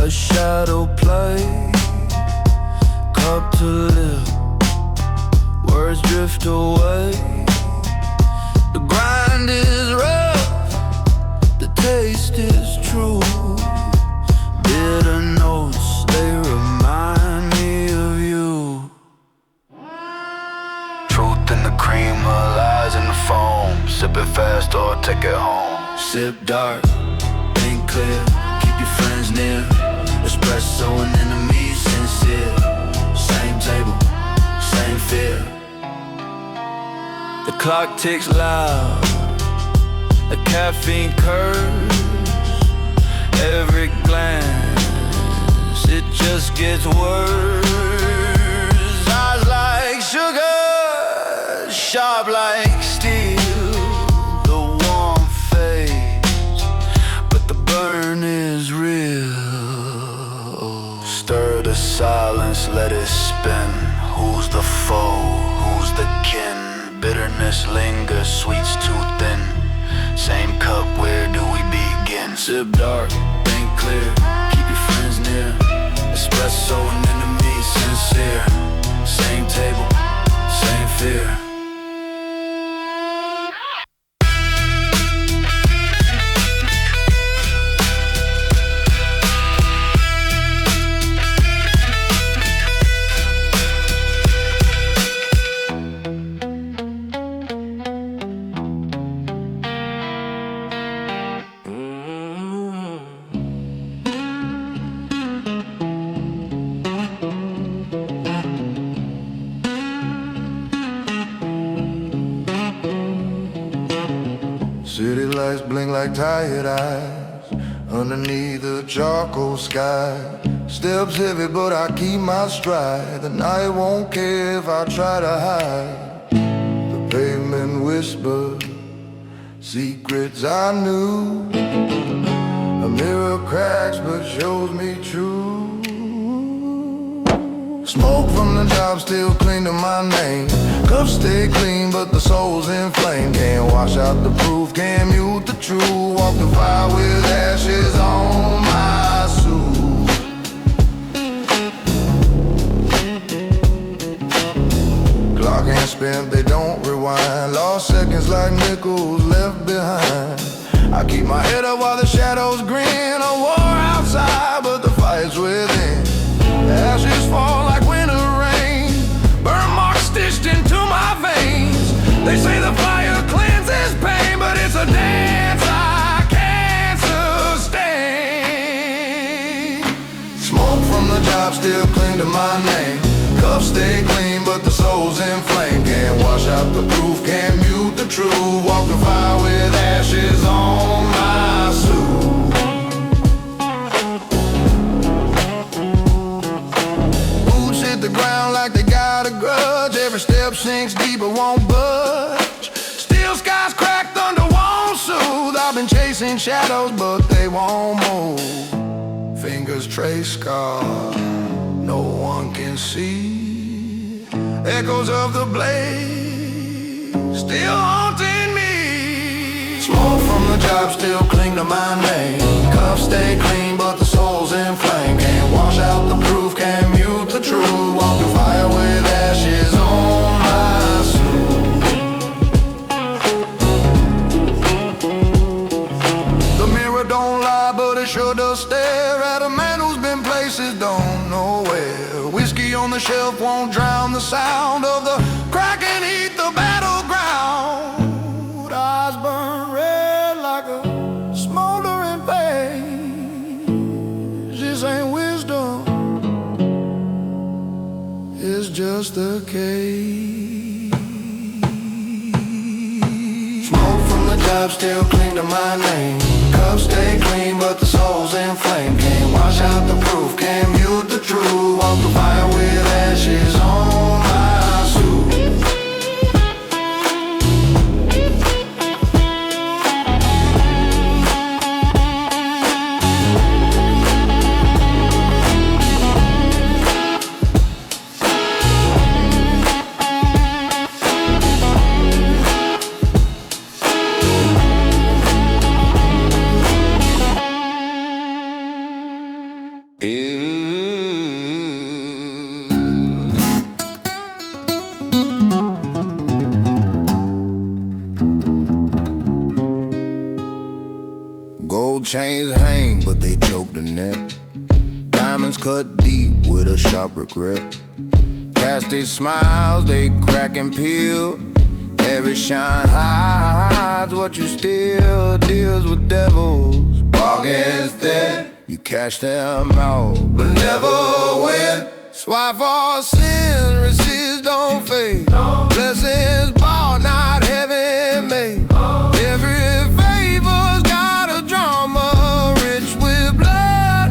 a shadow play, cup to lip, words drift away. The grind is rough, the taste is true. Bitter notes, they remind me of you. Truth in the cream, lies in the foam. Sip it fast or take it home. Sip dark, think clear, keep your friends near. Espresso and enemies sincere. Same table, same fear. The clock ticks loud, the caffeine curse. Every glance, it just gets worse. Eyes like sugar, sharp like steel. The warm face, but the burn is real. Stir the silence, let it spin. Who's the foe, who's the kin? Bitterness lingers, sweet's too thin. Same cup, where do we begin? Sip dark, think clear, keep your friends near. Espresso and enemies sincere. Same table, same fear. City lights blink like tired eyes underneath the charcoal sky. Steps heavy but I keep my stride. The night won't care if I try to hide. The pavement whispers secrets I knew. A mirror cracks but shows me true. Smoke from the job still cling to my name. Cups stay clean but the soul's inflamed. Can't wash out the proof, can't mute the truth. Walk the fire with ashes on my suit. Clock ain't spent, they don't rewind. Lost seconds like nickels left behind. I keep my head up while the shadows grin. A war outside but the fight's within. Ashes fall like winter rain, burn marks stitched into my veins. They say the fire cleanses pain, but it's a dance I can't sustain. Smoke from the job still cling to my name. Cups stay clean but the soul's inflamed. Can't wash out the proof, can't mute the truth. Walk the fire with ashes on my suit. The ground like they got a grudge. Every step sinks deeper, won't budge. Steel skies crack, thunder won't soothe. I've been chasing shadows but they won't move. Fingers trace scars no one can see. Echoes of the blaze still haunting me. Smoke from the job still cling to my name. Cups stay clean but the soul's inflamed. Can't wash out the proof, can't mute the truth. Walk the fire with ashes on my suit. The mirror don't lie but it sure does stare at a man who's been places don't know where. Whiskey on the shelf won't drown the sound of the cracking heat, the battleground. Eyes burn red like a smoldering page. This ain't wisdom, it's just a cage. Smoke from the job still cling to my name. Cups stay clean but the soul's inflamed. Can't wash out the proof, can't mute the truth. Walk the fire with ashes on my suit. Gold chains hang, but they choke the neck. Diamonds cut deep with a sharp regret. Cast they smiles, they crack and peel. Every shine hides what you steal. Deals with devils, bargains that you cash them out, but never win. Swipe for sin, receipts don't fade. Blessings bought, not heaven made. Every favor's got a drama, rich with blood.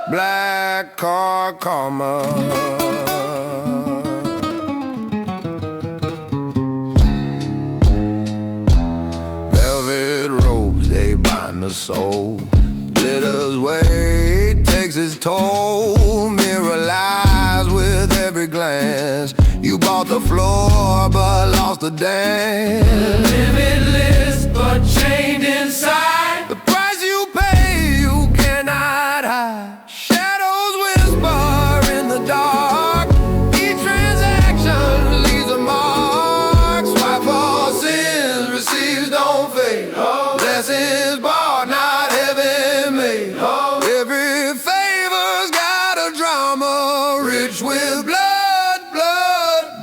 Black card karma. Velvet robes, they bind the soul. Glitter's weight takes its toll. Mirror lies with every glance. You bought the floor but lost the dance. Limitless but chained inside. The price you pay you cannot hide. Shadows whisper in the dark. Each transaction leaves a mark. Swipe for sins, receipts don't fade. Blessings bought, not heaven made. Every favor's got a drama, rich with blood,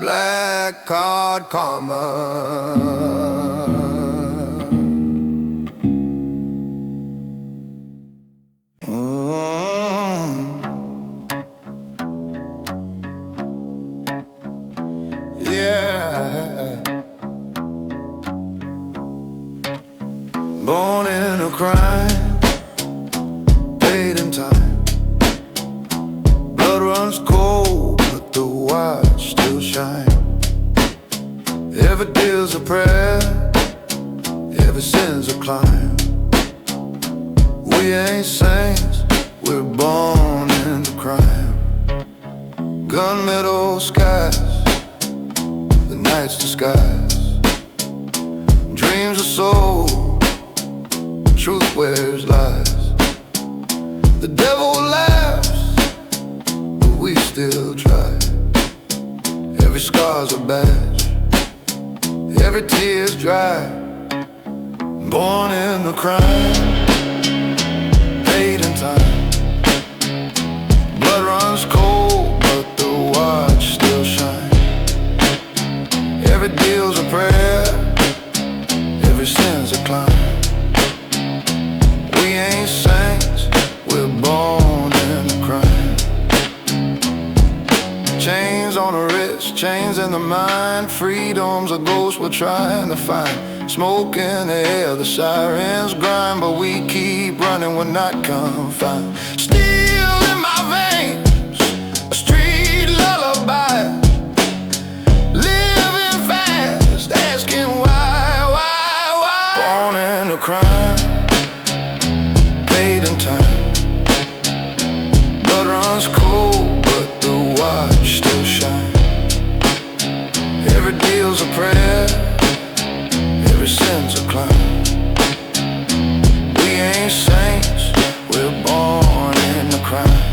black card karma. Yeah. Born in a crime, paid in time. Blood runs cold, but the watch still shines. Every deal's a prayer, every sin's a climb. We ain't saints, we're born into crime. Gunmetal skies, the night's disguise. Dreams are sold, truth wears lies. The devil laughs, but we still try. Every scar's a badge, every tear's dry. Born in the crime, paid in time. Blood runs cold, but the watch still shines. Every deal's a prayer, every sin's a climb. We ain't saints, we're born in the crime. Chains on the wrist, chains in the mind. Freedom's a ghost we're trying to find. Smoke in the air, the sirens grind, but we keep running, we're not confined. Steel in my veins, a street lullaby. Living fast, asking why. Born in a crime, paid in time. Blood runs cold, but the watch still shines. Every deal's a prayer, every sin's a climb. We ain't saints, we're born in the crime.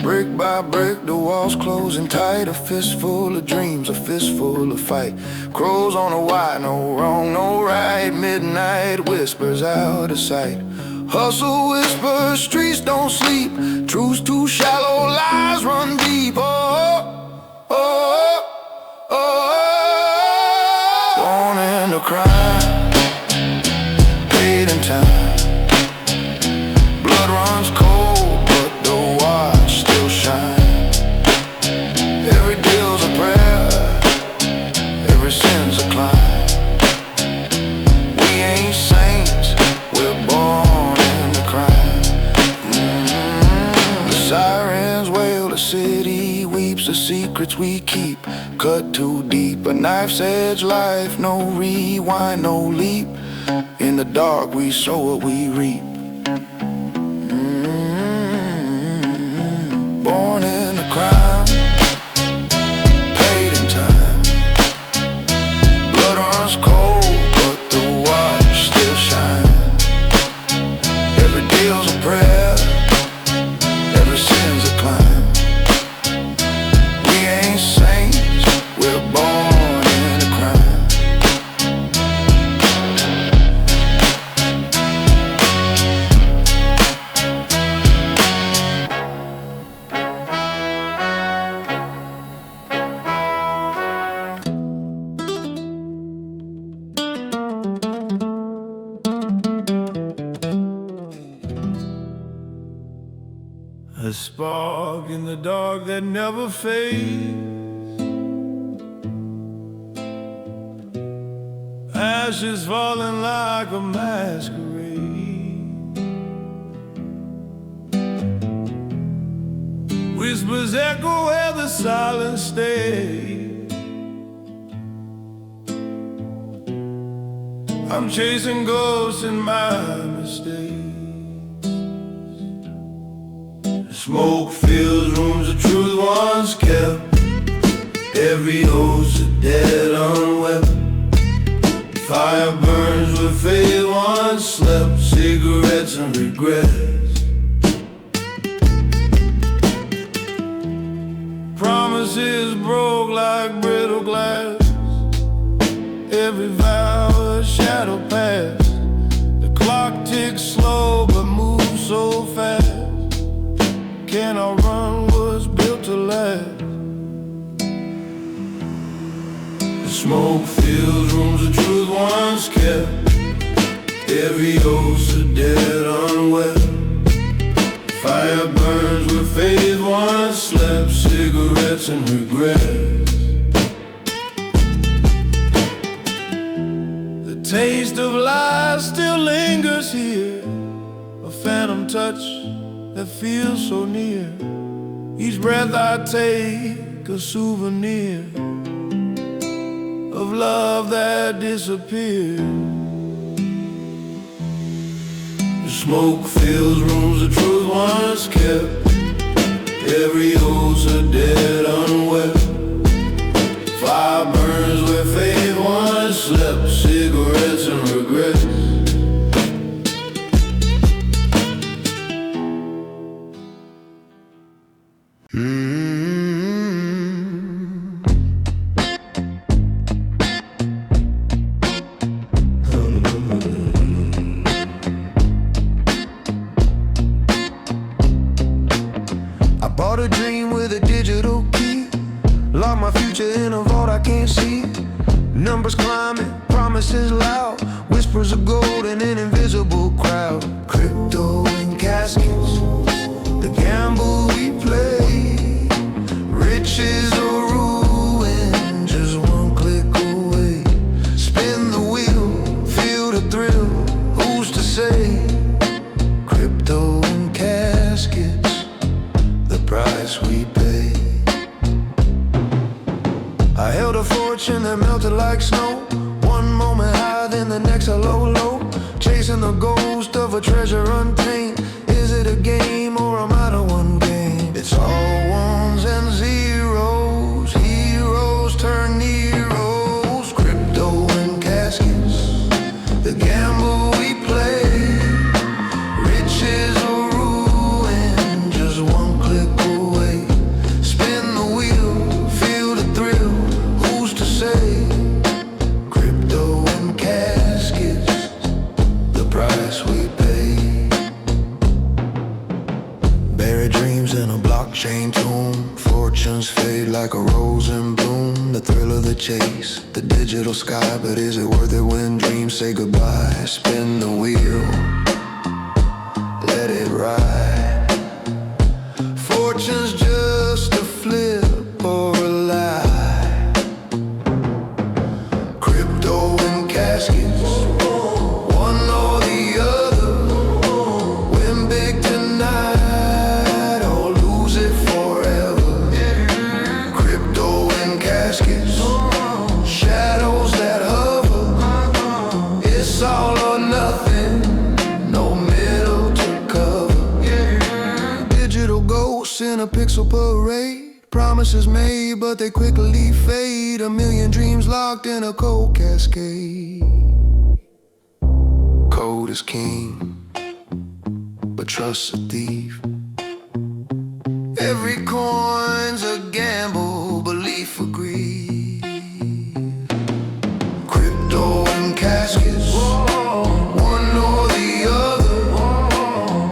Brick by brick, the walls closing tight. A fistful of dreams, a fistful of fight. Crows on a wire, no wrong, no right. Midnight whispers out of sight. Hustle whispers, streets don't sleep. Truth's too shallow, lies run deep. Born in a crime, paid in time. Blood runs cold, but the watch still shines. Every deal's a prayer, every sin's a climb. We ain't saints, we're born in the crime. The sirens wail, the city weeps. The secrets we keep cut too deep. A knife's edge life, no rewind, no leap. In the dark we sow what we reap. Born in a crime, paid in time. Blood runs cold, but the watch still shines. Every deal's a prayer, a spark in the dark that never fades. Ashes falling like a masquerade. Whispers echo where the silence stays. I'm chasing ghosts in my mistakes. Smoke fills rooms of truth once kept. Every oath's a dead unwept. Fire burns where faith once slept. Cigarettes and regrets. Promises broke like brittle glass. Every vow a shadow past. The clock ticks slow but moves so fast. Can I run what's built to last? The smoke fills rooms of truth once kept. Every oath's a dead unwept. Fire burns where faith once slept. Cigarettes and regrets. The taste of life still lingers here. A phantom touch that feels so near. Each breath I take a souvenir of love that disappeared. The smoke fills rooms of truth once kept. Every oath's a dead unwept. Fire burns where faith once slept. Cigarettes and regrets. I bought a dream with a digital key. Lock my future in a vault I can't see. Numbers climbing, promises loud. Whispers of gold in an invisible crowd. Crypto and caskets, the gamble we play. Riches or ruin, just one click away. Spin the wheel, feel the thrill. Who's to say? Crypto and caskets, the price we pay. I held a fortune that melted like snow. One moment high, then the next a low, low. Chasing the ghost of a treasure untamed. Is it a game or am I the one game? It's all ones and zeros. Heroes turn heroes. Crypto and caskets, the gamble we play. Riches or ruin, just one click away. Spin the wheel, feel the thrill. Who's to say? Crypto and caskets, the price we pay. Buried dreams in a blockchain tomb. Fortunes fade like a rose in bloom. The thrill of the chase, the digital sky. But is it worth it when dreams say goodbye? Spin the wheel, let it ride. Fortune's just a flip or a lie. Crypto and caskets, one or the other. Win big tonight or lose it forever. Crypto and caskets, shadows that hover. It's all or nothing, no middle to cover. Digital ghosts in a pixel parade. Promises made, but they quickly fade. A million dreams locked in a cold cascade. Code is king, but trust's a thief. Every coin's a gamble, belief for greed. Crypto and caskets, one or the other.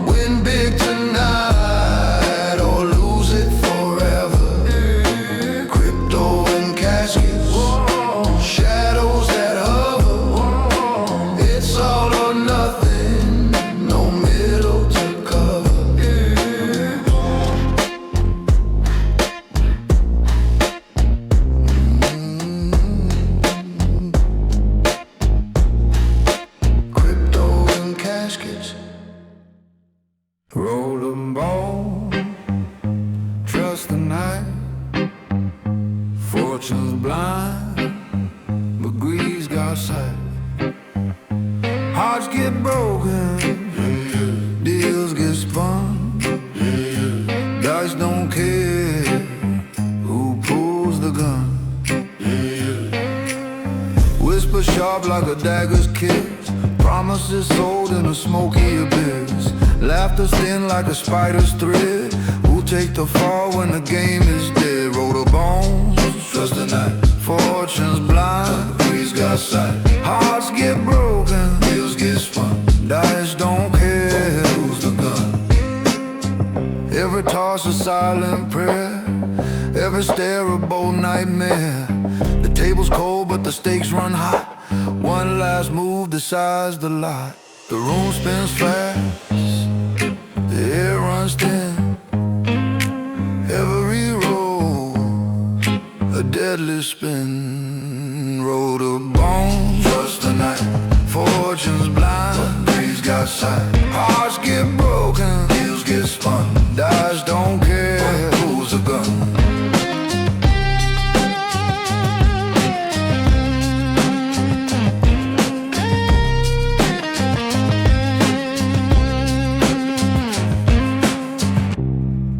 Win big tonight or lose it forever. Crypto and caskets, shadows that hover. It's all or nothing, no middle to cover. bone. Trust the night. Fortune's blind, but greed's got sight. Hearts get broken, deals get spun. Dice don't care who pulls the gun. Whisper sharp like a dagger's kiss. Promises sold in a smoky abyss. Laughter thin like a spider's thread. Who'll take the fall when the game is dead? Roll the bones, trust the night. Fortune's blind, greed's got sight. Hearts get broken, wheels get spun. Dice don't care who's the gun. Every toss a silent prayer. Every stare a bold nightmare. The table's cold but the stakes run hot. One last move decides the lot. The room spins fast, the air runs thin. Every roll, a deadly spin. Roll the bones, trust the night. Fortune's blind, greed's got sight. Hearts get broken, deals get spun. Dice don't care who's the gun.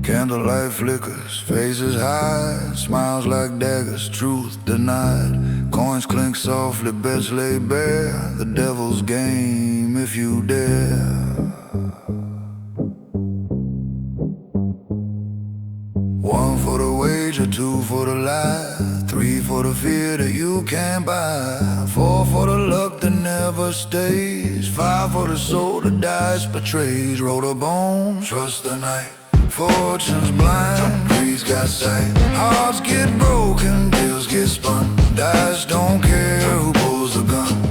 Candlelight flickers, faces hide, smiles like daggers, truth denied. Coins clink softly, bets lay bare. The devil's game if you dare. One for the wager, two for the lie, three for the fear that you can't buy, four for the luck that never stays, five for the soul that dies betrays. Roll the bones, trust the night. Fortune's blind, greed's got sight. Hearts get broken, deals get spun. Dice don't care who pulls the gun.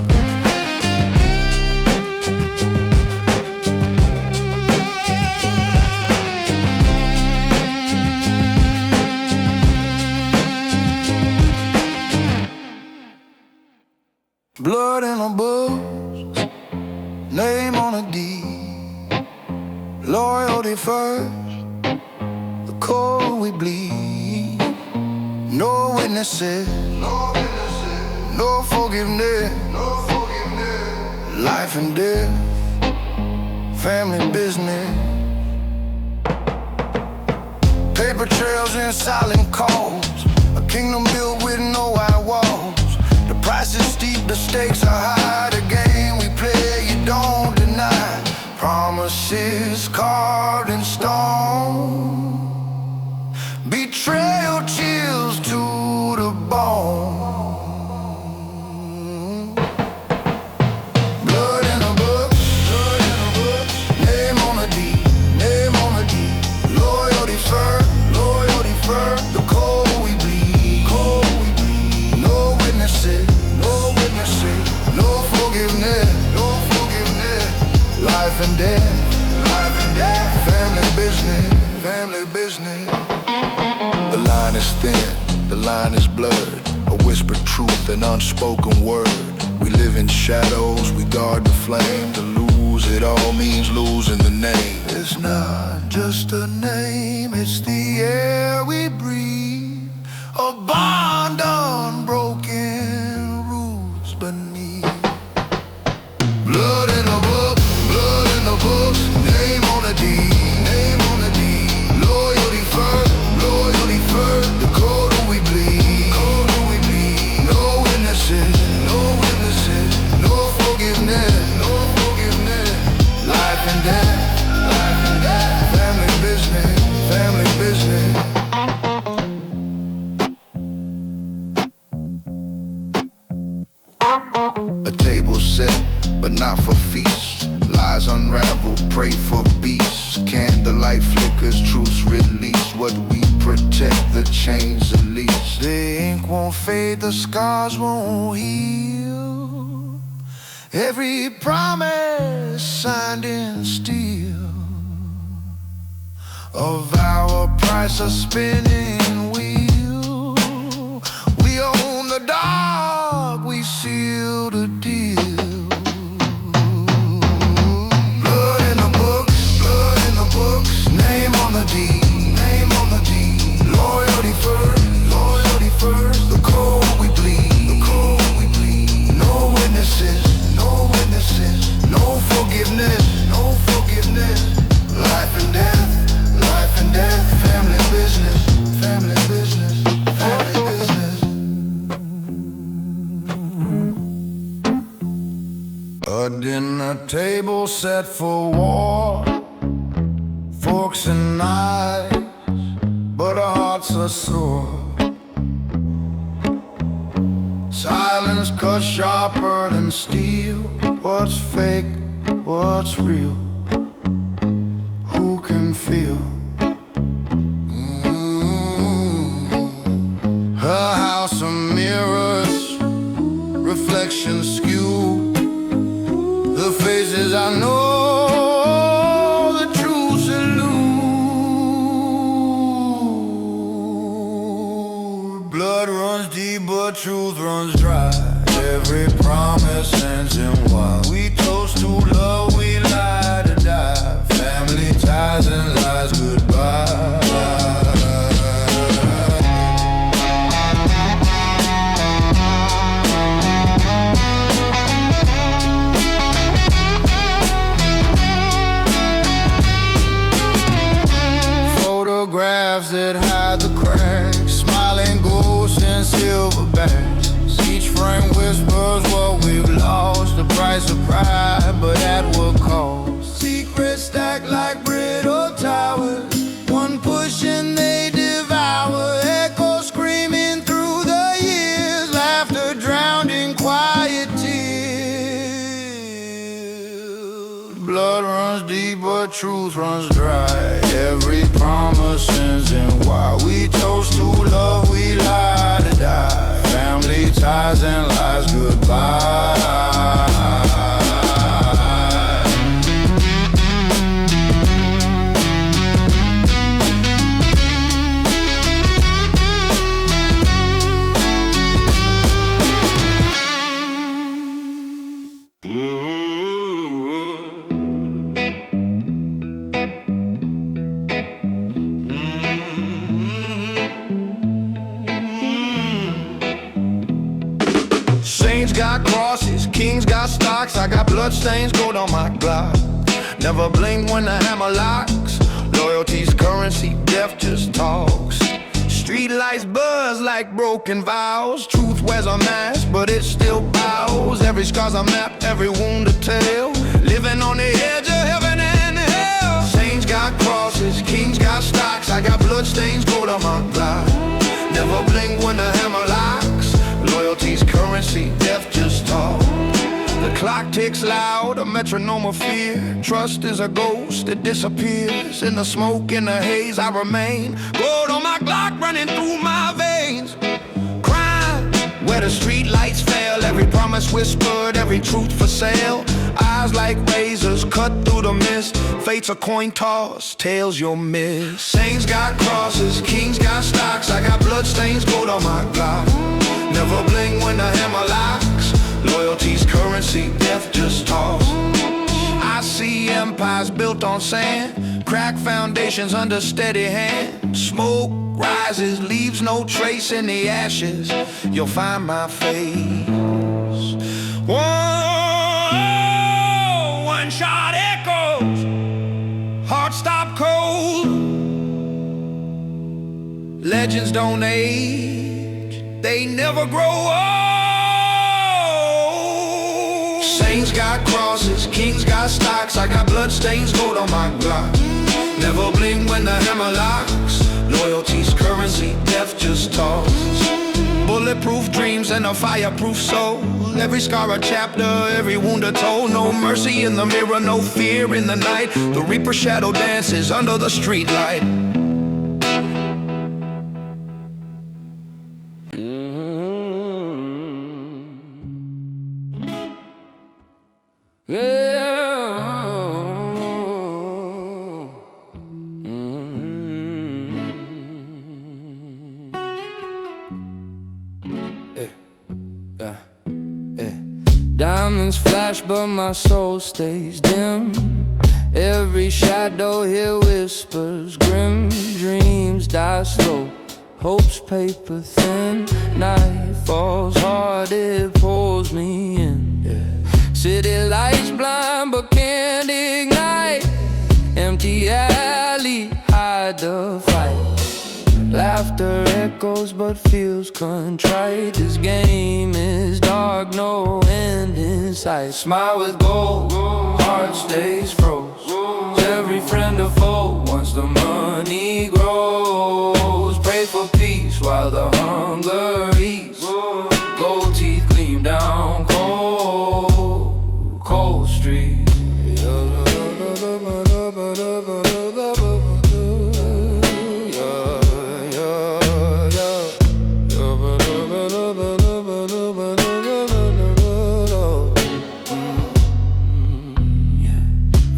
Blood in the books, name on a deed. Loyalty first, the core we bleed. No witnesses, no forgiveness. Life and death, family business. Paper trails and silent calls. A kingdom built with no white walls. The price is steep, the stakes are high. The game we play, you don't deny. Promises carved in stone. Betrayal chills to the bone. Blood in the book, name on the deed, name on the deed. Loyalty first, the code we bleed, No witnesses, no forgiveness, Life and death, family business. The line is thin, the line is blurred. A whispered truth, an unspoken word. We live in shadows, we guard the flame. To lose it all means losing the name. It's not just a name, it's the air we breathe. A bond unbroken, roots beneath. Blood in the book, name on the deed. Loyalty first, the code we bleed. No witnesses, no forgiveness. Life and death, family business. A table set, but not for feasts. Lies unravel, pray for beasts. Candlelight flickers, truths release. What we protect, the chains release. The ink won't fade, the scars won't heal. Every promise signed in steel. Of our price, a spinning wheel. We own the dark, we seal the deal. Blood in the books, name set for war, forks and knives, but our hearts are sore. Silence cuts sharper than steel. What's fake, what's real? Who can feel? Her house of mirrors, reflections skew. The faces I know, the truth elude. Blood runs deep but truth runs dry. Every promise ends in why. We toast to love, we lie to die. Family ties and lies goodbye. Photographs that hide the cracks, smiling ghosts and silverbacks. Each frame whispers what we've lost, the price of pride, but at what cost? Secrets stacked like brittle towers, one push and they devour. Echoes screaming through the years, laughter drowned in quiet tears. Blood runs deep but truth runs dry. Every promise ends in why. We toast to love, we lie to die. Family ties and lies goodbye. Saints got crosses, kings got stocks. I got bloodstains, gold on my Glock. Never blink when the hammer locks. Loyalty's currency, death just talks. Street lights buzz like broken vows. Truth wears a mask, but it still bows. Every scar's a map, every wound a tale. Living on the edge of heaven and hell. Saints got crosses, kings got stocks. I got bloodstains, gold on my Glock. Never blink when the hammer locks. Loyalty's currency, death just talks. The clock ticks loud, a metronome of fear. Trust is a ghost, it disappears. In the smoke, in the haze, I remain. Gold on my Glock running through my veins. Crime, where the street lights fail. Every promise whispered, every truth for sale. Eyes like razors cut through the mist. Fate's a coin toss, tails you'll miss. Saints got crosses, kings got stocks. I got bloodstains, gold on my Glock. Never blink when the hammer locks. Loyalty's currency, death just talks. I see empires built on sand, cracked foundations under steady hand. Smoke rises, leaves no trace in the ashes. You'll find my face. One shot echoes, heart stop cold. Legends don't age, they never grow old. Saints got crosses, kings got stocks. I got bloodstains, gold on my Glock. Never blink when the hammer locks. Loyalty's currency, death just talks. Bulletproof dreams and a fireproof soul. Every scar a chapter, every wound a toll. No mercy in the mirror, no fear in the night. The Reaper shadow dances under the streetlight. Diamonds flash but my soul stays dim. Every shadow here whispers grim. Dreams die slow, hope's paper thin. Night falls hard, it pulls me in. City lights blind but can't ignite. Empty alley, hide the fight. Laughter echoes but feels contrite. This game is dark, no end in sight. Smile with gold, heart stays froze. Every friend or foe, once the money grows. Pray for peace while the hunger eats. Gold teeth gleam down cold street.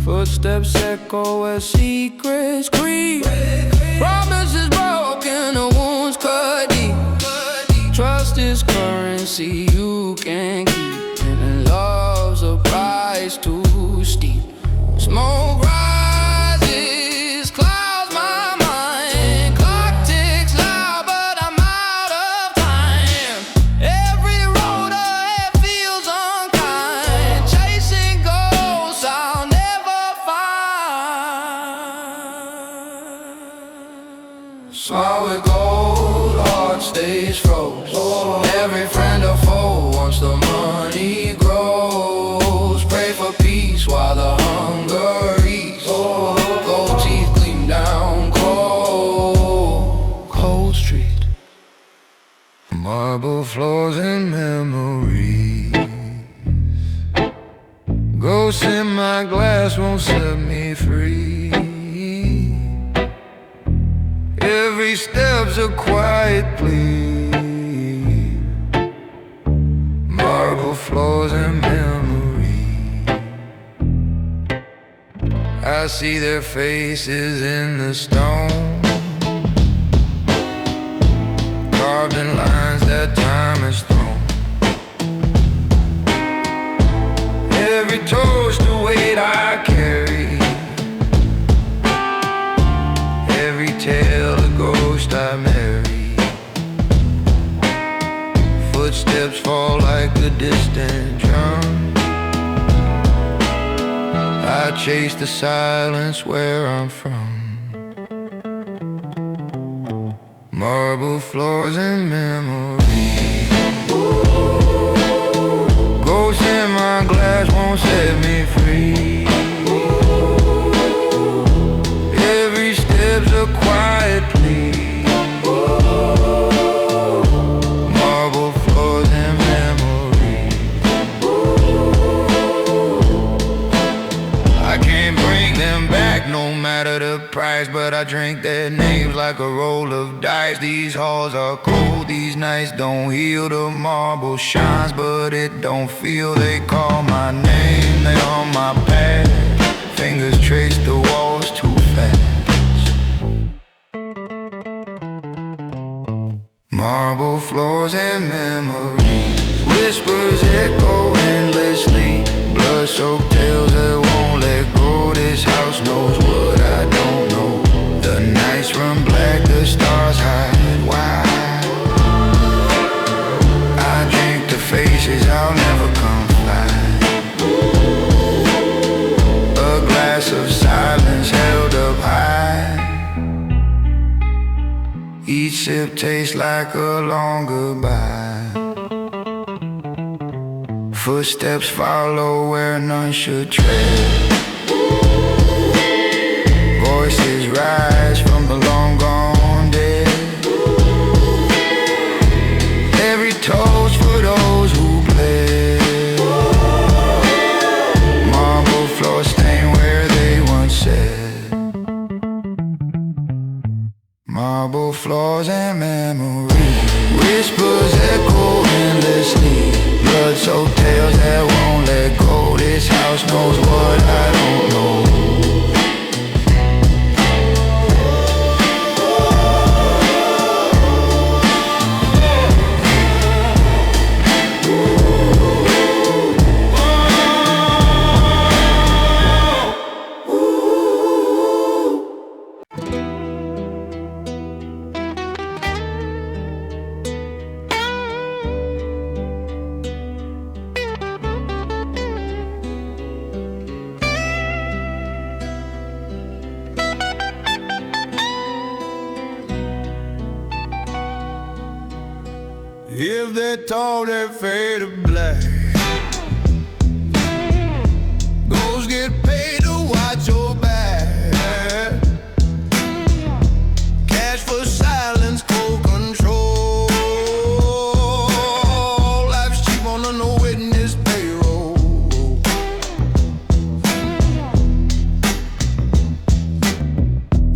Footsteps echo where secrets creep. Promises broken, the wounds cut deep. Trust is currency you can't keep, and love's a price too steep. Smoke rises, clouds my mind. Clock ticks loud, but I'm out of time. Every road ahead feels unkind. Chasing ghosts I'll never find. Smile with gold, heart stays froze. Every friend or foe, once the money grows. Pray for peace while the hunger eats. Gold teeth gleam down cold street. Marble floors and memories. Ghosts in my glass won't set me free. Every step's a quiet plea. Marble floors and memories. I see their faces in the stone, carved in lines that time has thrown. Every toast a weight I carry, every tale a ghost I marry. Footsteps fall like a distant drum. I chase the silence where I'm from. Marble floors and memories. Ghosts in my glass won't set me free. Every step's a quiet plea. Marble floors and memories. I can't bring them back no matter the price, but I drink their names like a roll of dice. These halls are cold, these nights don't heal. The marble shines, but it don't feel. They call my name, they on my past. Fingers trace the walls too fast. Marble floors and memories. Whispers echo endlessly. Blood-soaked tales that won't let go. This house knows what I don't know. The nights run black, the stars hide wide. I drink the faces I'll never confide. A glass of silence held up high. Each sip tastes like a long goodbye. Footsteps follow where none should tread. Voices rise from the long gone dead. Every toast for those who bled. Marble floor stain where they once said. Marble floors and memories. Whispers echo endlessly. Blood-soaked tales that won't let go. This house knows what I don't know. If they're tall, they're fade to black. Ghosts get paid to watch your back. Cash for silence, cold control. Life's cheap on a no witness payroll.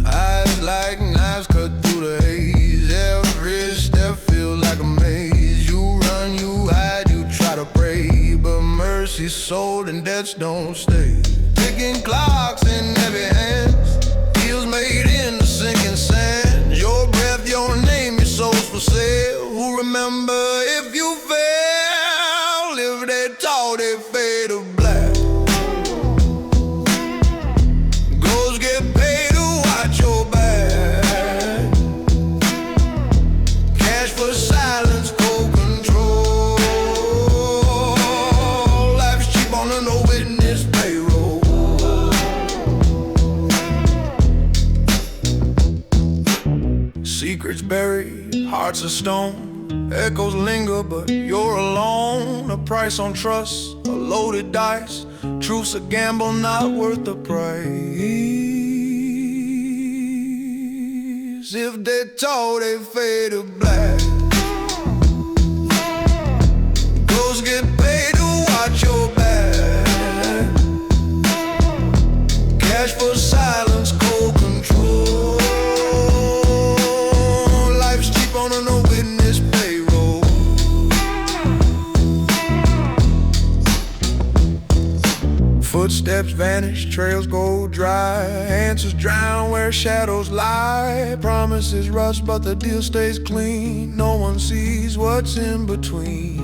Eyes like knives cut through the haze. Every step feels like a maze. You run, you hide, you try to pray, but mercy's sold and debts don't stay. Ticking clocks in heavy hands, deals made in the sinking sand. Your breath, your name, your soul's for sale. Who remember if you fail? If they tall, they fade to black. Ghosts get paid to watch your back. Cash for silence, cold control. Life's cheap on a no witness payroll. Secrets buried, hearts of stone. Echoes linger, but you're alone. A price on trust, a loaded dice. Truth's a gamble not worth the price. If they're tall, they fade to black. Ghosts get paid to watch your back. Cash for silence, cold control. Life's cheap on a no witness payroll. Footsteps vanish, trails go dry. Answers drown where shadows lie. Promises rust, but the deal stays clean. No one sees what's in between.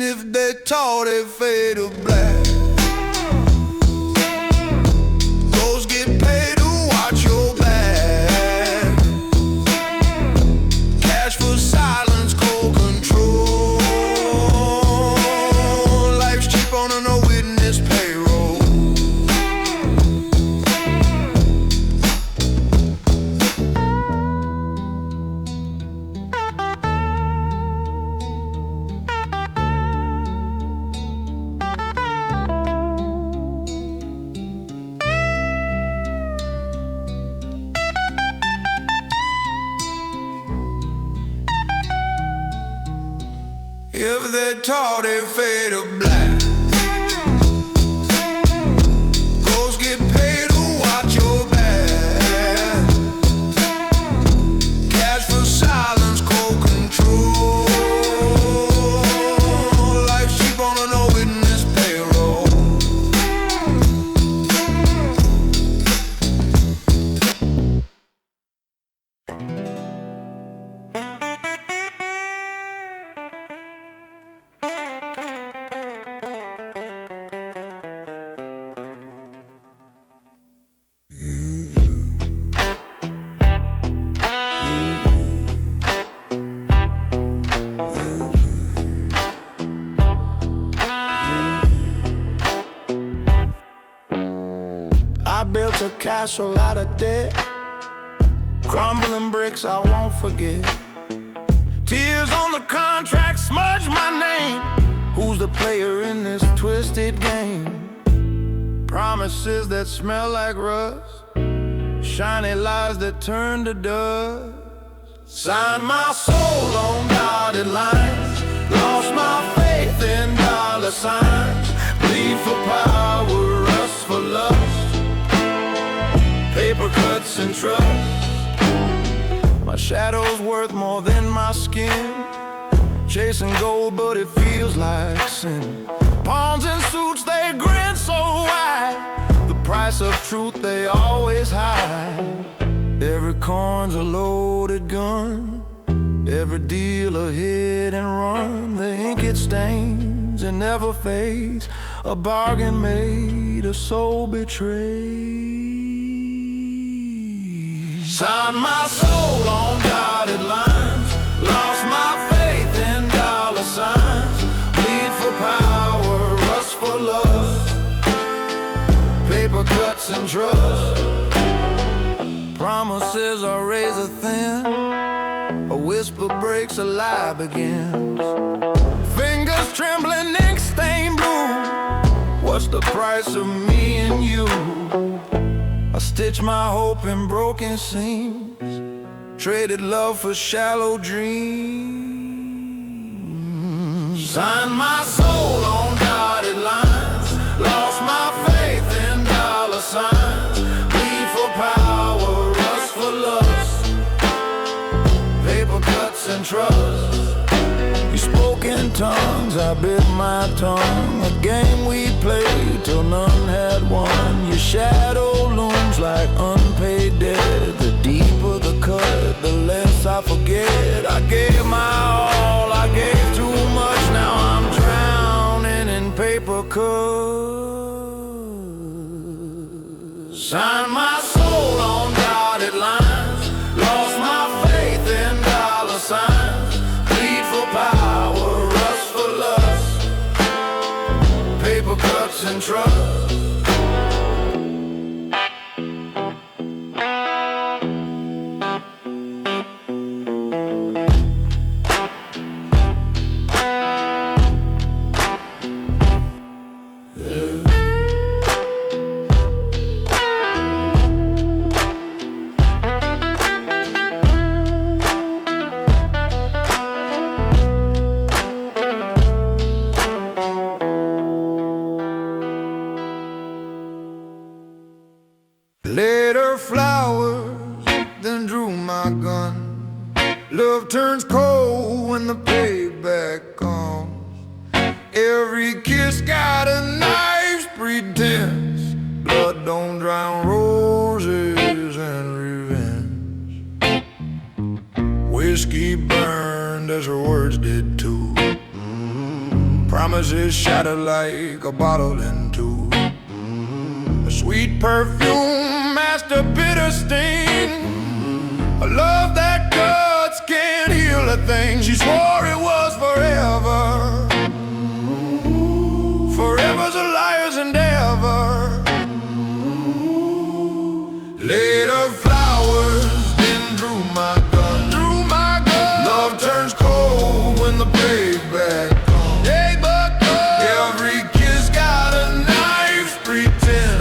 If they're tall, they fade to black. Ghosts get paid to watch your back. Cash for silence, cold control. Life's cheap on a no witness payroll. If they're tall, they fade to black. Ghosts get paid to watch your back. Cash for silence, cold control. Life's cheap on a no witness payroll. I built a castle out of debt, crumbling bricks I won't forget. Tears on the contract smudge my name. Who's the player in this twisted game? Promises that smell like rust, shiny lies that turn to dust. Signed my soul on dotted lines, lost my faith in dollar signs. Bleed for power, rust for lust, paper cuts and trust. My shadow's worth more than my skin, chasing gold but it feels like sin. Pawns in suits, they grin so wide, the price of truth they always hide. Every coin's a loaded gun, every deal a hit and run. The ink it stains and never fades, a bargain made, a soul betrayed. Signed my soul on dotted lines, lost my faith in dollar signs. Bleed for power, rust for lust, paper cuts and trust. Promises are razor thin, whisper breaks, a lie begins. Fingers trembling, ink stained blue. What's the price of me and you? I stitch my hope in broken seams, traded love for shallow dreams. Signed my soul on dotted lines, lost my faith in dollar signs. Bleed for power, rust for lust, paper cuts and trust. You spoke in tongues, I bit my tongue. A game we played till none had won. Your shadow looms like unpaid debt. The deeper the cut, the less I forget. I gave my all, I gave too much. Now I'm drowning in paper cuts. Sign my soul on dotted lines, lost my faith in dollar signs. Bleed for power, rust for lust, paper cuts and trust. Later flowers, then drew my gun. Love turns cold when the payback comes. Every kiss got a knife's pretense. Blood don't drown roses and revenge. Whiskey burned as her words did too. Promises shattered like a bottle in two. A sweet perfume masked a bitter sting. A love that cuts can't heal a thing. She swore it was forever. Forever's a liar's endeavor. Later flowers, then drew my gun. Drew my gun. Love turns cold when the payback comes. Payback comes. Every kiss got a knife's pretend.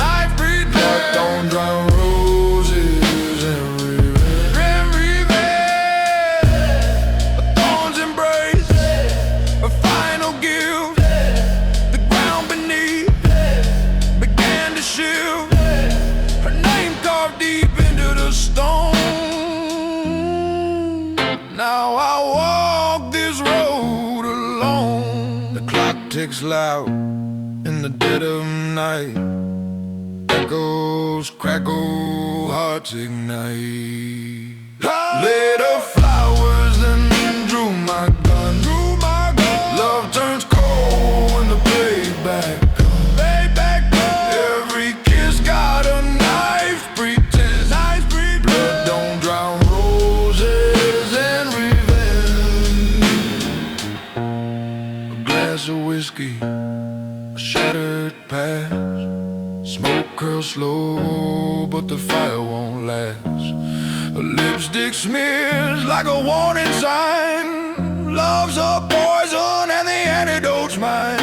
Blood don't drown roses and revenge. A thorn's embrace, a final gift. The ground beneath began to shift. Her name carved deep into the stone. Now I walk this road alone. The clock ticks loud in the dead of night. Echoes crackle, hearts ignite. Later flowers, then drew my gun. Drew my gun. Love turns cold when the payback comes. Payback comes. Every kiss got a knife's pretense. Knife's pretense. Blood don't drown roses and revenge. A glass of whiskey, a shattered past. Smoke curls slow, but the fire won't last. A lipstick smears like a warning sign. Love's a poison and the antidote's mine.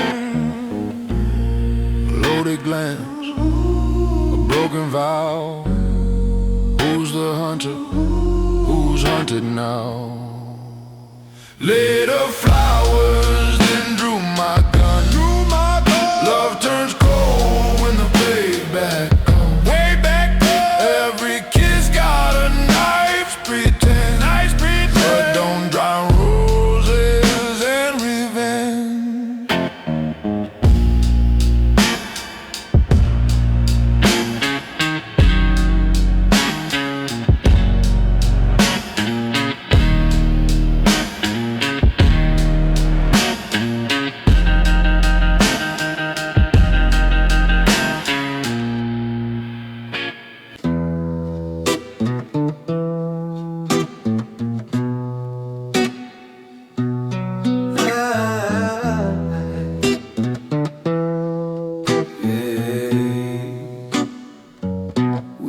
A loaded glance, a broken vow. Who's the hunter? Who's hunted now? Later flowers, then drew my gun. Drew my gun. Love turns cold when the payback comes. Way back up. Every kiss got a knife's pretend. Knife's pretend. Blood don't drown roses and revenge.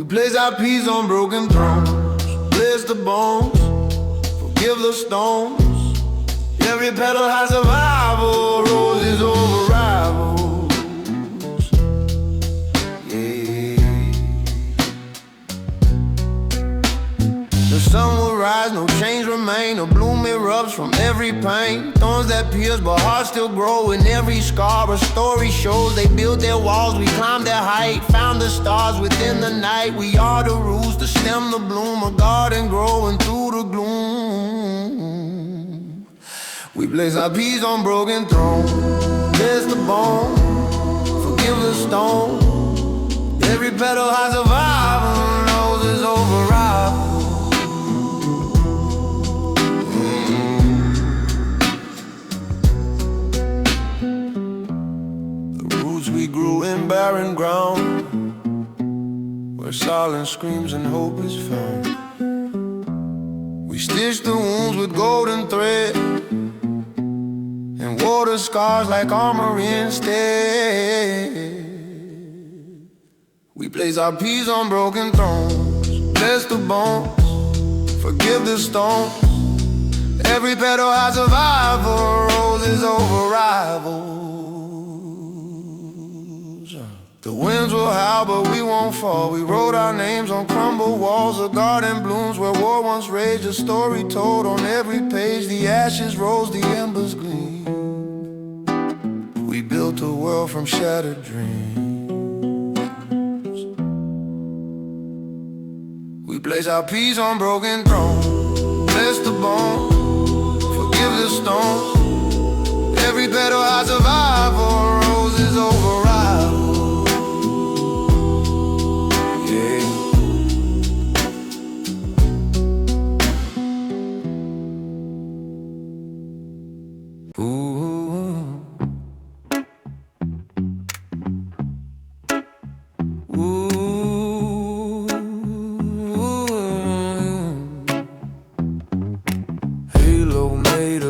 Place our peace on broken thrones, place the bones for forgive the stones. Every petal has survival, roses over rivals. Yeah. The sun will rise, no change remain. A bloom erupts from every pain. Thorns that pierce, but hearts still grow. In every scar, a story shows. They built their walls, we climbed their height. Found the stars within the night. We are the roots to stem the bloom. A garden growing through the gloom. We place our peace on broken thrones. Bless the bone, forgive the stone. Every petal has survival, roses over rivals. We grew in barren ground, where silence screams and hope is found. We stitched the wounds with golden thread, and wore the scars like armor instead. We place our peace on broken thrones. Bless the bones, forgive the stones. Every petal has survival, roses over rivals. The winds will howl, but we won't fall. We wrote our names on crumbled walls. A garden blooms where war once raged. A story told on every page. The ashes rose, the embers gleam. We built a world from shattered dreams. We place our peace on broken thrones. Bless the bone, forgive the stone. Every petal has survival, roses over rivals.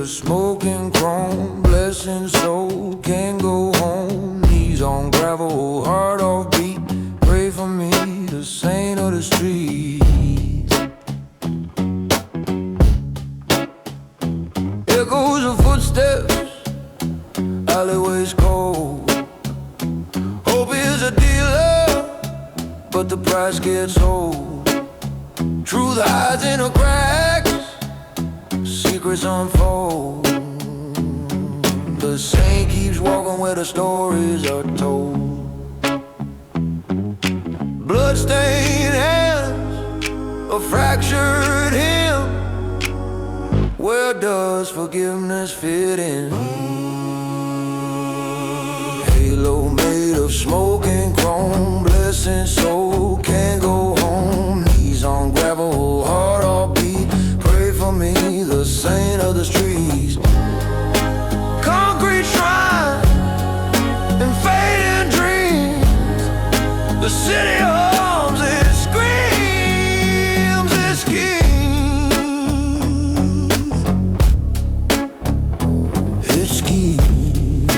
Smoking chrome, blessing soul, can't go home. Knees on gravel, heart off beat. Pray for me, the saint of the street. Echoes of footsteps, alleyways cold. Hope is a dealer, but the price gets old. Truth hides in a crack, secrets unfold. The saint keeps walking where the stories are told. Bloodstained hands, a fractured hymn. Where does forgiveness fit in? Halo made of smoke and chrome, blessing soul, can't go home. Knees on gravel, heart all beat. Pray for me, the saint of the streets. Concrete shrine and fading dreams. The city hums, it screams, it schemes. It schemes.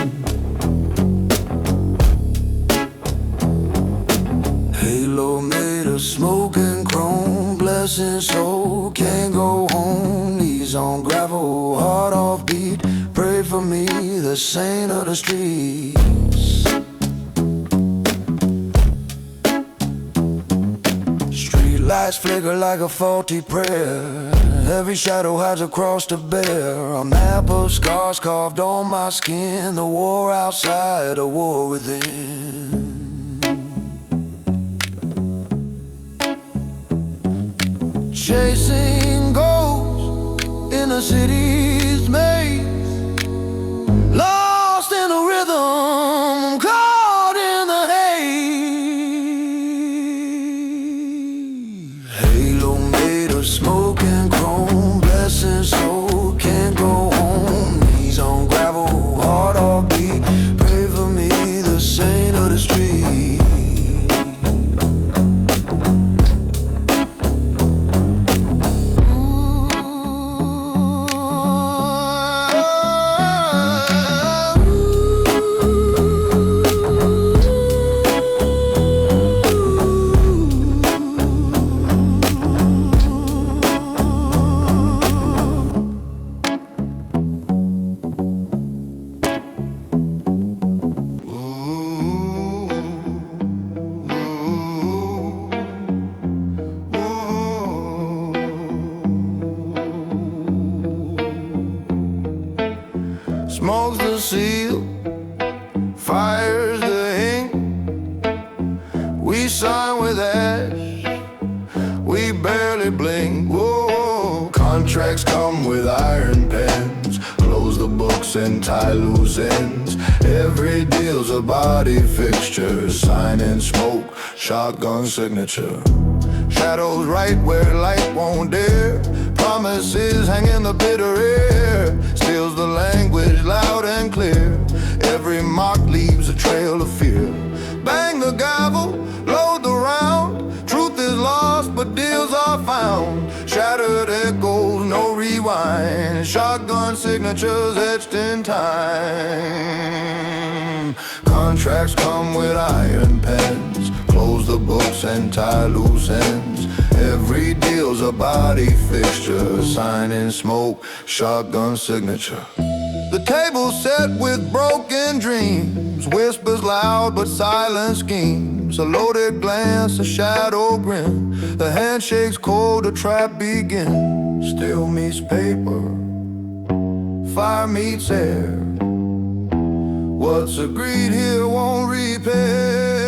Halo made of smoke and chrome, blessing soul, can't go home. Knees on gravel, heart off beat. Pray for me, the saint of the streets. Street lights flicker like a faulty prayer. Every shadow hides a cross to bear. A map of scars carved on my skin. The war outside, the war within. Chasing ghosts in a city's maze, lost in a rhythm, caught in the haze. Halo made of smoke and chrome, blessing soul, can't go home. Knees on gravel, heart all beat. Pray for me, the saint of the street. seal, fires the ink. We sign with ash, we barely blink. Whoa, contracts come with iron pens. Close the books and tie loose ends. Every deal's a body fixture. Sign in smoke, shotgun signature. Shadows right where light won't dare. Promises hang in the bitter air. Steals the language loud and clear. Every mark leaves a trail of fear. Bang the gavel, load the round. Truth is lost, but deals are found. Shattered echoes, no rewind. Shotgun signatures etched in time. Contracts come with iron pens. Close the books and tie loose ends. Every deal's a body fixture. Sign in smoke, shotgun signature. The table's set with broken dreams. Whispers loud but silent schemes. A loaded glance, a shadow grin. The handshake's cold, the trap begins. Still meets paper, fire meets air. What's agreed here won't repair.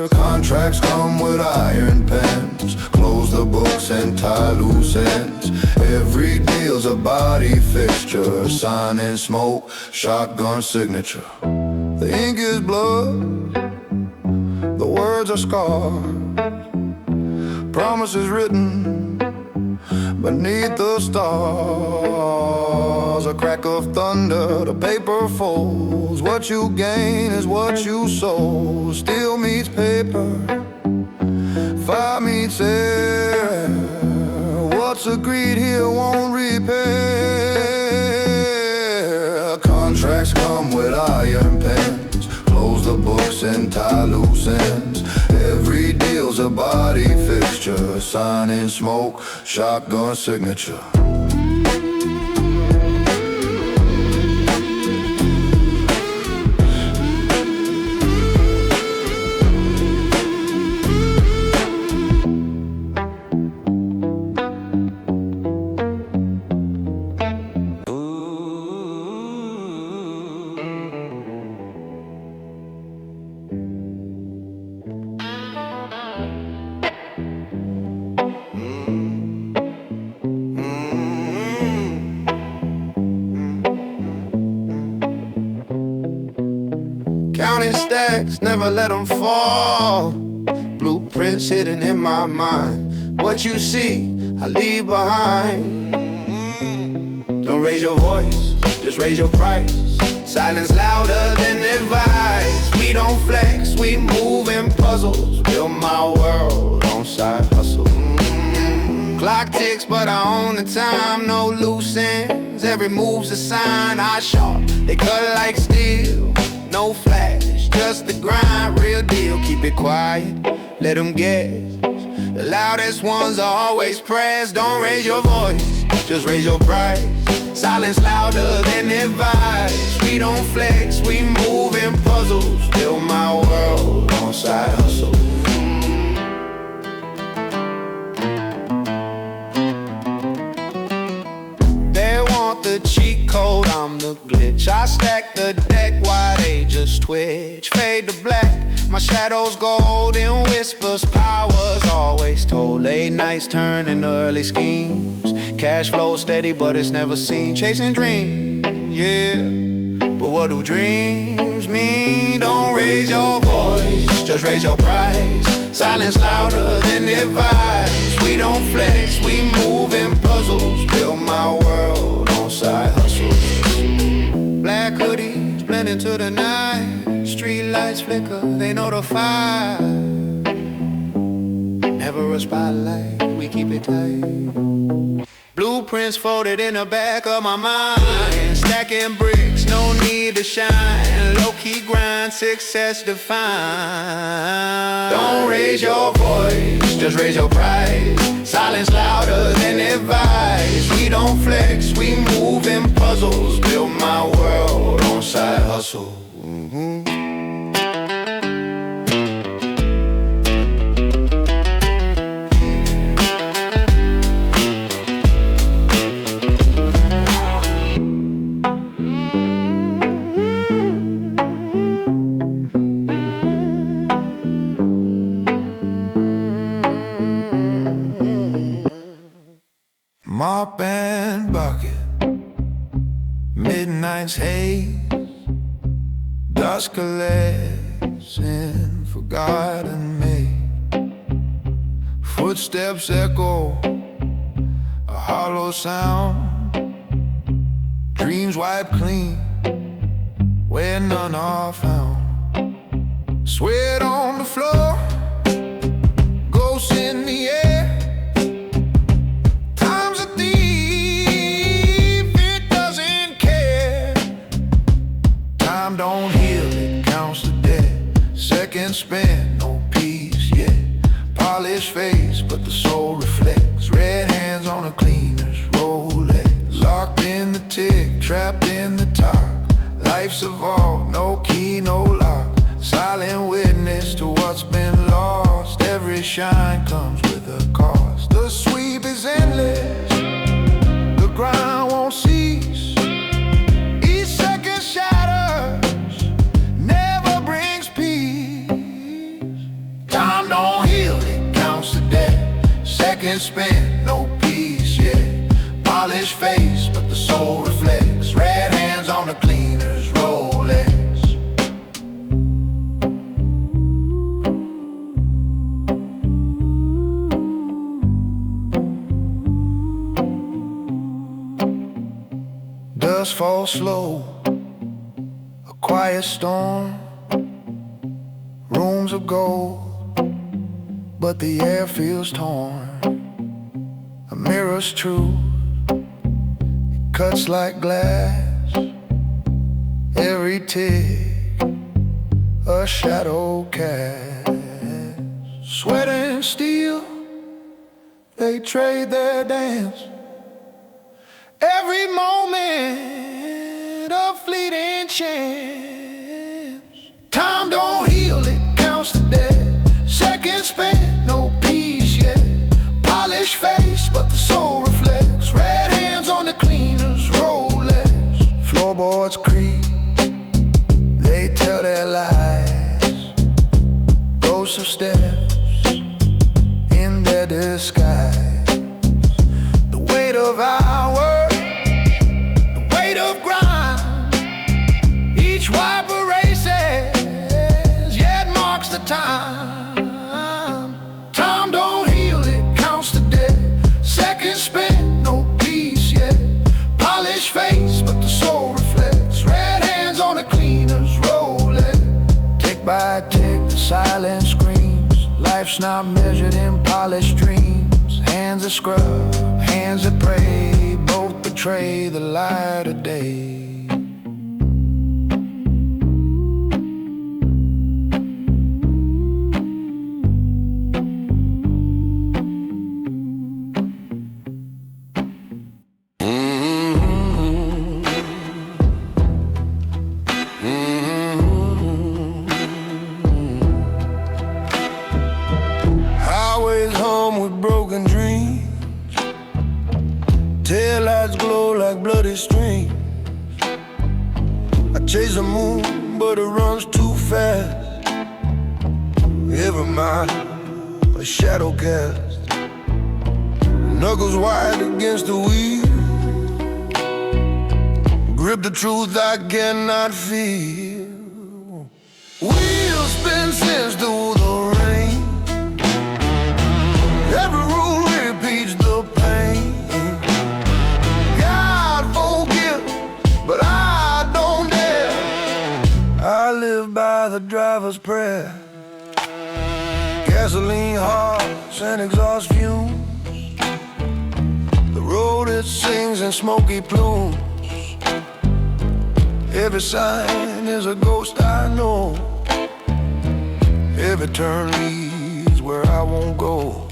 Contracts come with iron pens. Close the books and tie loose ends. Every deal's a body fixture. Sign in smoke, shotgun signature. The ink is blood, the words are scarred. Promises written beneath the stars. A crack of thunder, the paper folds. What you gain is what you sow. Steel meets paper, fire meets air. What's agreed here won't repair. Contracts come with iron pens. Close the books and tie loose ends. Every deal's a body fixture. Sign in smoke, shotgun signature. Counting stacks, never let them fall. Blueprints hidden in my mind. What you see, I leave behind. Don't raise your voice, just raise your price. Silence louder than advice. We don't flex, we move in puzzles. Build my world on side hustle. Clock ticks, but I own the time. No loose ends, every move's a sign. I sharp, they cut like steel. No flash, just the grind, real deal. Keep it quiet, let them guess. The loudest ones are always pressed. Don't raise your voice, just raise your price. Silence louder than advice. We don't flex, we move in puzzles. Build my world on side hustle. They want the cheat code, I'm the glitch. I stack the deck while they just twitch. Fade to black, my shadows gold in whispers. Power's always told. Late nights turn into early schemes. Cash flow steady, but it's never seen. Chasing dreams, yeah. But what do dreams mean? Don't raise your voice, just raise your price. Silence louder than advice. We don't flex, we move in puzzles. Build my world on side hustles. Black hoodies blend into the night. Street lights flicker, they notify. Never a spotlight, we keep it tight. Blueprints folded in the back of my mind. Stacking bricks, no need to shine. Low-key grind, success defined. Don't raise your voice, just raise your price. Silence louder than advice. We don't flex, we move in puzzles. Build my world on side hustle. mop and bucket, midnight's haze, dust collects in forgotten May. Footsteps echo, a hollow sound, dreams wiped clean where none are found. Sweat on the floor, ghosts in the air. Time's a thief, it doesn't care. Time don't heal, it counts the dead. Seconds spent, no peace yet. Polished face, but the soul reflects. Red hands on a cleaner's Rolex. Locked in the tick, trapped in the top. Life's a vault, no key, no lock. Silent witness to what's been lost. Every shine comes with a cost. The sweep is endless, the grind won't cease. Each second shatters, never brings peace. Time don't heal, it counts the dead. Seconds spent, no peace yet. Polished face, but the soul reflects. Red hands on the cleaner's Rolex. Dust falls slow, a quiet storm. Rooms of gold, but the air feels torn. A mirror's truth, it cuts like glass. Every tick, a shadow cast. Sweat and steel, they trade their dance. Every moment a fleeting chance. Time don't heal, it counts the dead. Seconds spent, no peace yet. Polished face, but the soul reflects. Red hands on the cleaner's Rolex. Floorboards creak, they tell their lies. Ghosts of steps in their disguise. The weight of hours, the weight of grind. Each wipe erases, yet marks the time. Time don't heal, it counts the dead. Seconds spent, no peace yet. Polished face, but the soul reflects. Red hands on the cleaner's Rolex. Tick by tick, the silence screams. Life's not measured in polished dreams. Hands that scrub, hands that pray, both betray the light of day. Highways hum with broken dreams. Taillights glow like bloody streams. I chase the moon, but it runs too fast. Every mile, a shadow cast. Knuckles wide against the wheel. Grip the truth I cannot feel. Wheels spin since through the rain. Every rule repeats the pain. God forgive, but I don't dare. I live by the driver's prayer. Gasoline hearts and exhaust fumes. The road it sings in smoky plumes. Every sign is a ghost I know. Every turn leads where I won't go.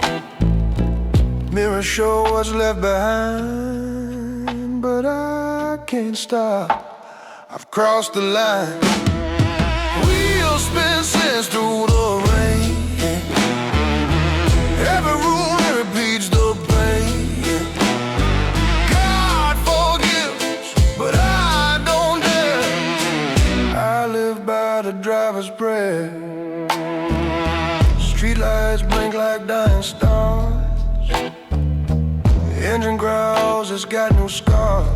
Mirrors show what's left behind, but I can't stop. I've crossed the line. Wheels spin since through the rain. Every rule repeats the pain. God forgives, but I don't dare. I live by the driver's prayer. Streetlights blink like dying stars. Engine growl cause it's got no scars.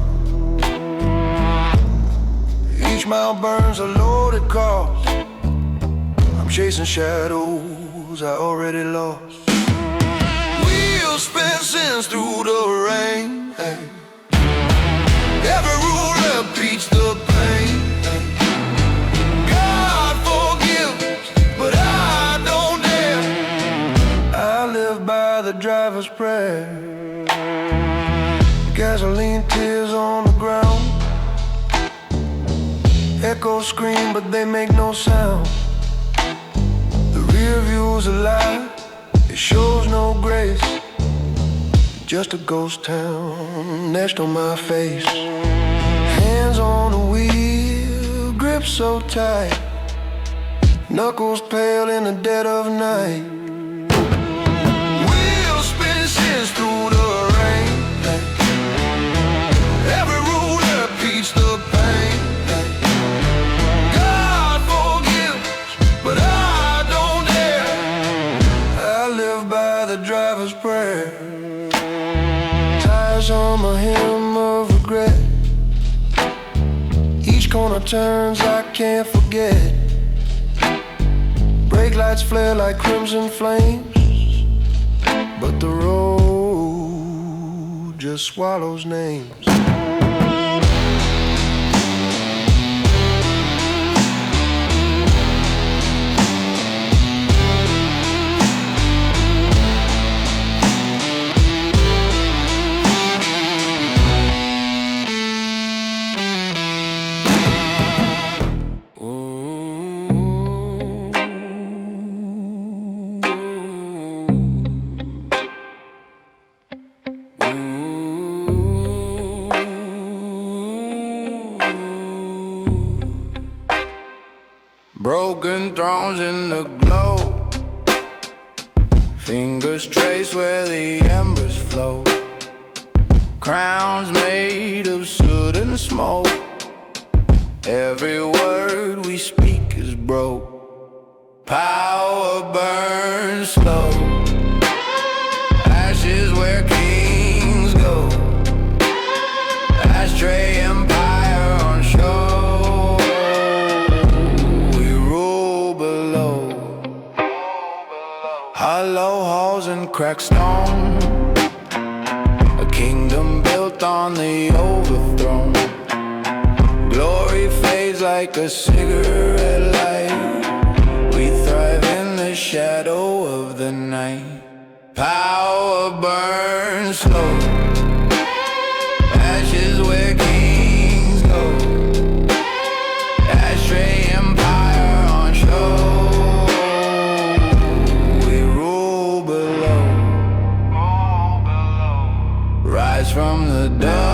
Each mile burns a loaded cause. I'm chasing shadows I already lost. Wheels spin sins through the rain, hey. Every rule repeats the pain, hey. God forgives, but I don't dare. I live by the driver's prayer. Gasoline tears on the ground. Echoes scream but they make no sound. The rear view's a lie, it shows no grace. Just a ghost town etched on my face. Hands on the wheel, grip so tight. Knuckles pale in the dead of night. Wheels spin sins through the rain. Every rule repeats the pain. God forgives, but I don't dare. I live by the driver's prayer. Tires on my hem of regret. Each corner turns I can't forget. Brake lights flare like crimson flames, but the road just swallows names. Broken thrones in the glow. Fingers trace where the embers flow. Crowns made of soot and smoke. Every word we speak is broke. Power burns slow. Ashes where kings go. Ashtray empire on show. Hollow halls and cracked stone. A kingdom built on the overthrown. Glory fades like a cigarette light. We thrive in the shadow of the night. Power burns slow. Ashes where kings go. Ashtray empire on show. From the dark.